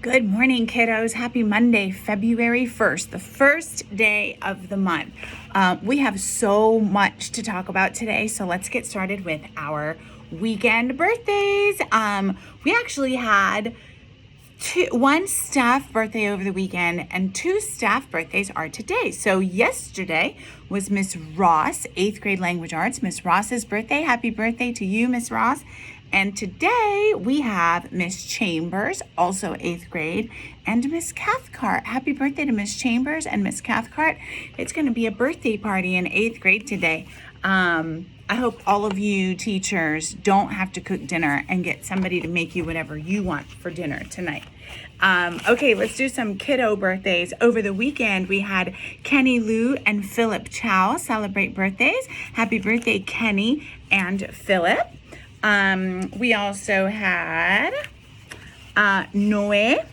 Good morning, kiddos. Happy Monday, February 1st, the first day of the month. We have so much to talk about today, so let's get started with our weekend birthdays. We actually had one staff birthday over the weekend and two staff birthdays are today. So yesterday was Miss Ross, 8th grade language arts. Miss Ross's birthday. Happy birthday to you, Miss Ross. And today we have Miss Chambers, also 8th grade, and Miss Cathcart. Happy birthday to Miss Chambers and Miss Cathcart. It's going to be a birthday party in 8th grade today. I hope all of you teachers don't have to cook dinner and get somebody to make you whatever you want for dinner tonight. Okay, let's do some kiddo birthdays. Over the weekend, we had Kenny Lou and Philip Chow celebrate birthdays. Happy birthday, Kenny and Philip. We also had Noé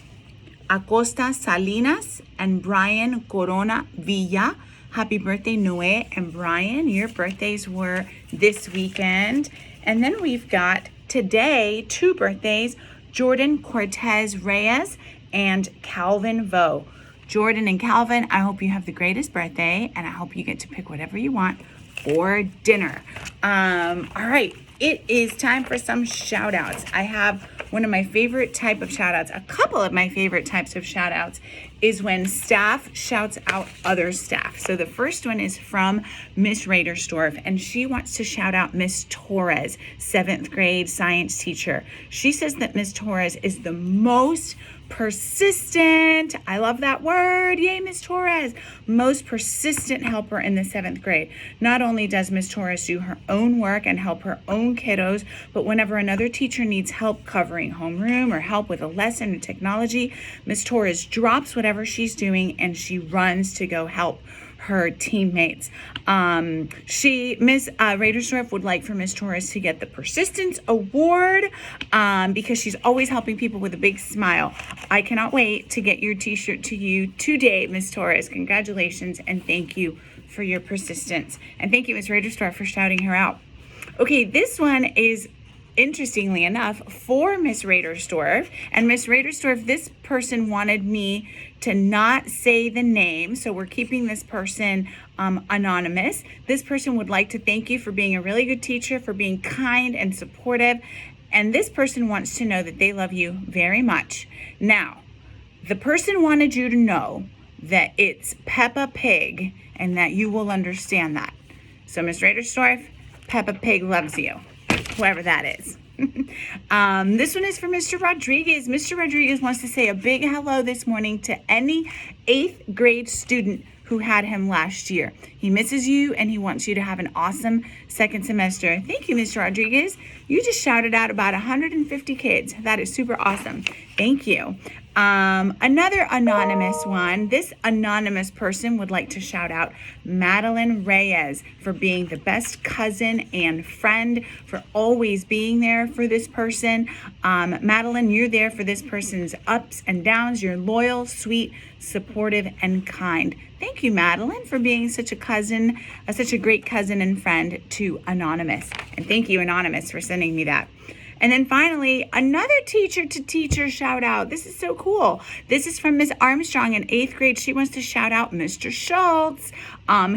Acosta Salinas and Brian Corona Villa. Happy birthday, Noé and Brian. Your birthdays were this weekend. And then we've got today, two birthdays, Jordan Cortez Reyes and Calvin Vo. Jordan and Calvin, I hope you have the greatest birthday, and I hope you get to pick whatever you want for dinner. All right, it is time for some shout outs. I have one of my favorite type of shout outs, a couple of my favorite types of shout outs is when staff shouts out other staff. So the first one is from Miss Radersdorf, and she wants to shout out Miss Torres, 7th grade science teacher. She says that Miss Torres is the most persistent, I love that word, yay Miss Torres, most persistent helper in the 7th grade. Not only does Miss Torres do her own work and help her own kiddos, but whenever another teacher needs help covering homeroom or help with a lesson or technology, Miss Torres drops whatever she's doing and she runs to go help her teammates. Miss Radersdorf would like for Miss Torres to get the Persistence Award because she's always helping people with a big smile. I cannot wait to get your t-shirt to you today, Miss Torres. Congratulations and thank you for your persistence. And thank you, Miss Radersdorf, for shouting her out. Okay, this one is interestingly enough for Miss Radersdorf. And Miss Radersdorf, this person wanted me to not say the name, so we're keeping this person anonymous. This person would like to thank you for being a really good teacher, for being kind and supportive, and this person wants to know that they love you very much. Now, the person wanted you to know that it's Peppa Pig and that you will understand that. So Miss Radersdorf, Peppa Pig loves you, whoever that is. This one is for Mr. Rodriguez. Mr. Rodriguez wants to say a big hello this morning to any 8th grade student who had him last year. He misses you and he wants you to have an awesome second semester. Thank you, Mr. Rodriguez. You just shouted out about 150 kids. That is super awesome. Thank you. Another anonymous one. This anonymous person would like to shout out Madeline Reyes for being the best cousin and friend, for always being there for this person. Madeline, you're there for this person's ups and downs. You're loyal, sweet, supportive, and kind. Thank you, Madeline, for being such a cousin, such a great cousin and friend to Anonymous. And thank you, Anonymous, for sending me that. And then finally, another teacher to teacher shout out. This is so cool. This is from Miss Armstrong in 8th grade. She wants to shout out Mr. Schultz.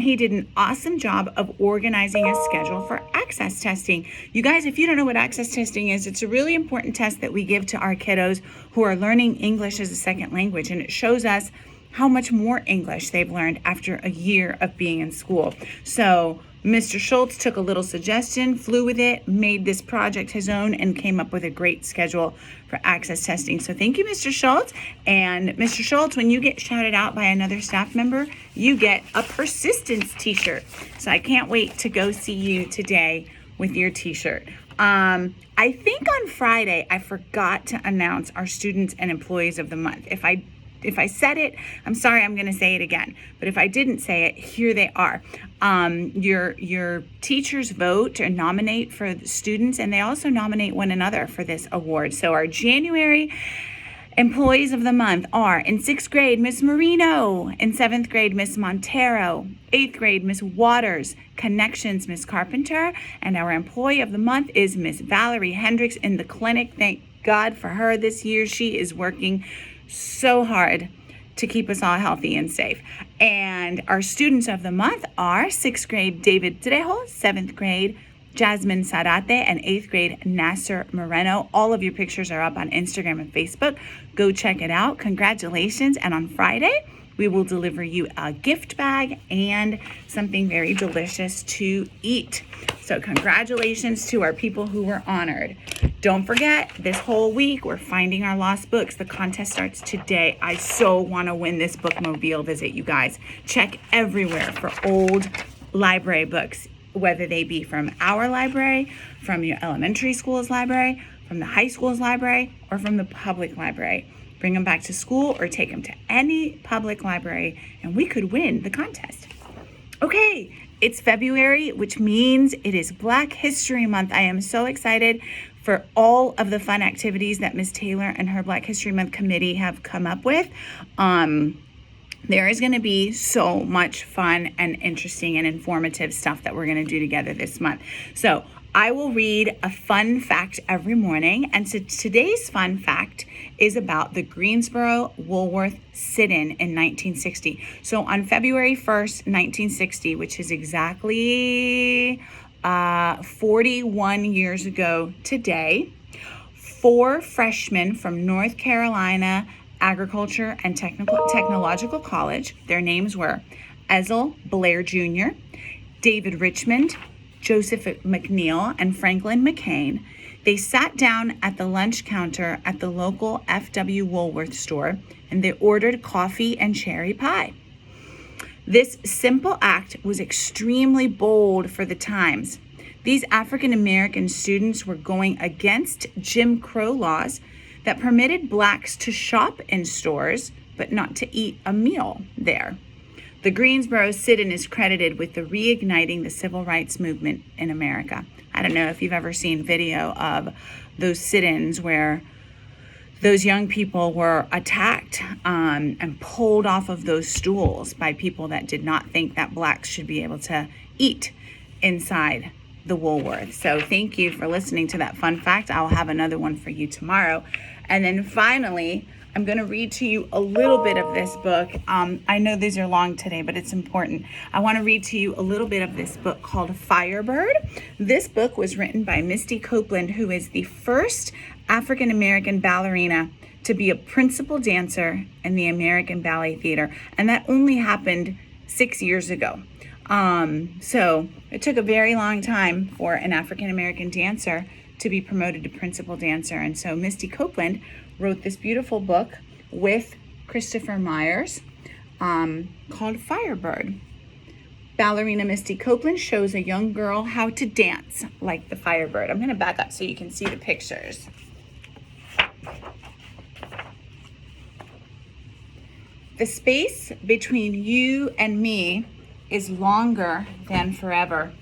He did an awesome job of organizing a schedule for access testing. You guys, if you don't know what access testing is, it's a really important test that we give to our kiddos who are learning English as a second language. And it shows us how much more English they've learned after a year of being in school. So Mr. Schultz took a little suggestion, flew with it, made this project his own, and came up with a great schedule for access testing. So thank you, Mr. Schultz. And Mr. Schultz, when you get shouted out by another staff member, you get a Persistence t-shirt. So I can't wait to go see you today with your t-shirt. I think on Friday, I forgot to announce our students and employees of the month. If I said it, I'm sorry, I'm going to say it again. But if I didn't say it, here they are. Your teachers vote and nominate for the students, and they also nominate one another for this award. So our January employees of the month are in 6th grade, Miss Marino. In 7th grade, Miss Montero. 8th grade, Miss Waters. Connections, Miss Carpenter. And our employee of the month is Miss Valerie Hendricks in the clinic. Thank God for her this year. She is working so hard to keep us all healthy and safe. And our students of the month are 6th grade David Trejo, 7th grade Jasmine Sarate, and 8th grade Nasser Moreno. All of your pictures are up on Instagram and Facebook. Go check it out. Congratulations. And on Friday, we will deliver you a gift bag and something very delicious to eat. So congratulations to our people who were honored. Don't forget, this whole week, we're finding our lost books. The contest starts today. I so want to win this bookmobile visit, you guys. Check everywhere for old library books, whether they be from our library, from your elementary school's library, from the high school's library, or from the public library. Bring them back to school or take them to any public library, and we could win the contest. Okay, it's February, which means it is Black History Month. I am so excited for all of the fun activities that Ms. Taylor and her Black History Month committee have come up with. There is going to be so much fun and interesting and informative stuff that we're going to do together this month. So I will read a fun fact every morning. And so today's fun fact is about the Greensboro Woolworth sit-in in 1960. So on February 1st, 1960, which is exactly 41 years ago today, 4 freshmen from North Carolina Agriculture and Technological College, their names were Ezel Blair Jr., David Richmond, Joseph McNeil, and Franklin McCain. They sat down at the lunch counter at the local F.W. Woolworth store, and they ordered coffee and cherry pie. This simple act was extremely bold for the times. These African American students were going against Jim Crow laws that permitted blacks to shop in stores, but not to eat a meal there. The Greensboro sit-in is credited with the reigniting the civil rights movement in America. I don't know if you've ever seen video of those sit-ins where those young people were attacked and pulled off of those stools by people that did not think that blacks should be able to eat inside the Woolworth. So thank you for listening to that fun fact. I'll have another one for you tomorrow. And then finally, I'm going to read to you a little bit of this book. I know these are long today, but it's important. I want to read to you a little bit of this book called Firebird. This book was written by Misty Copeland, who is the first African American ballerina to be a principal dancer in the American Ballet Theater. And that only happened 6 years ago. So it took a very long time for an African American dancer to be promoted to principal dancer. And so Misty Copeland wrote this beautiful book with Christopher Myers called Firebird. Ballerina Misty Copeland shows a young girl how to dance like the Firebird. I'm going to back up so you can see the pictures. The space between you and me is longer than forever.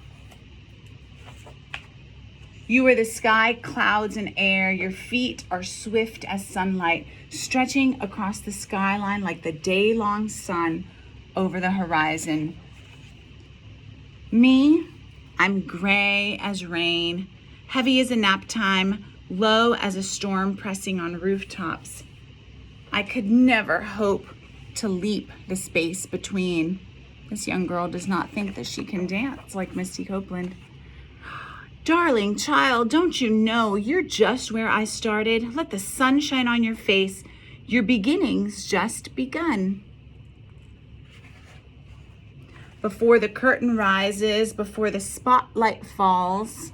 You are the sky, clouds, and air. Your feet are swift as sunlight, stretching across the skyline like the day-long sun over the horizon. Me, I'm gray as rain, heavy as a nap time, low as a storm pressing on rooftops. I could never hope to leap the space between. This young girl does not think that she can dance like Misty Copeland. Darling child, don't you know you're just where I started? Let the sun shine on your face. Your beginning's just begun. Before the curtain rises, before the spotlight falls,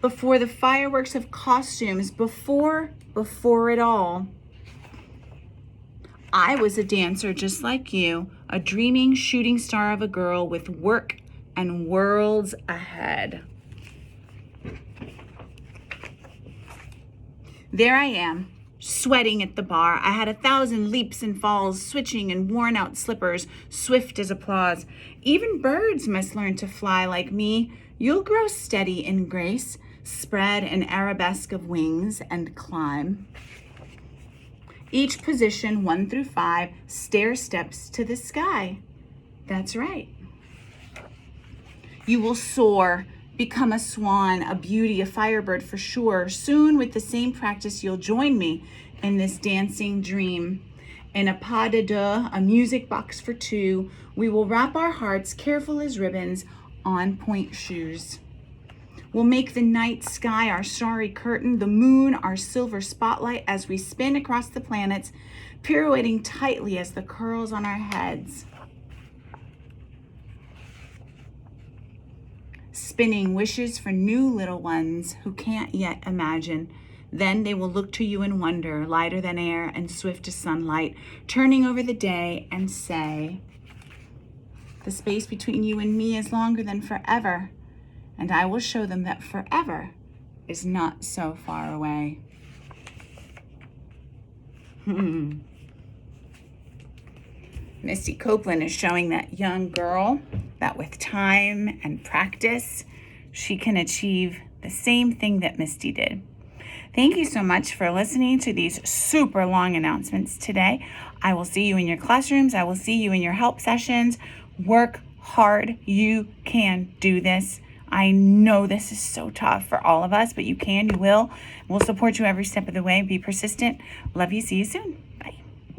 before the fireworks of costumes, before it all, I was a dancer just like you, a dreaming shooting star of a girl with work and worlds ahead. There I am, sweating at the bar. I had 1,000 leaps and falls, switching in worn-out slippers, swift as applause. Even birds must learn to fly like me. You'll grow steady in grace, spread an arabesque of wings and climb. Each position, 1 through 5, stair steps to the sky. That's right. You will soar, become a swan, a beauty, a firebird for sure. Soon, with the same practice, you'll join me in this dancing dream. In a pas de deux, a music box for two, we will wrap our hearts, careful as ribbons, on point shoes. We'll make the night sky our starry curtain, the moon our silver spotlight as we spin across the planets, pirouetting tightly as the curls on our heads. Spinning wishes for new little ones who can't yet imagine. Then they will look to you in wonder, lighter than air and swift as sunlight, turning over the day and say, the space between you and me is longer than forever, and I will show them that forever is not so far away. Misty Copeland is showing that young girl that with time and practice, she can achieve the same thing that Misty did. Thank you so much for listening to these super long announcements today. I will see you in your classrooms. I will see you in your help sessions. Work hard. You can do this. I know this is so tough for all of us, but you can, you will. We'll support you every step of the way. Be persistent. Love you. See you soon.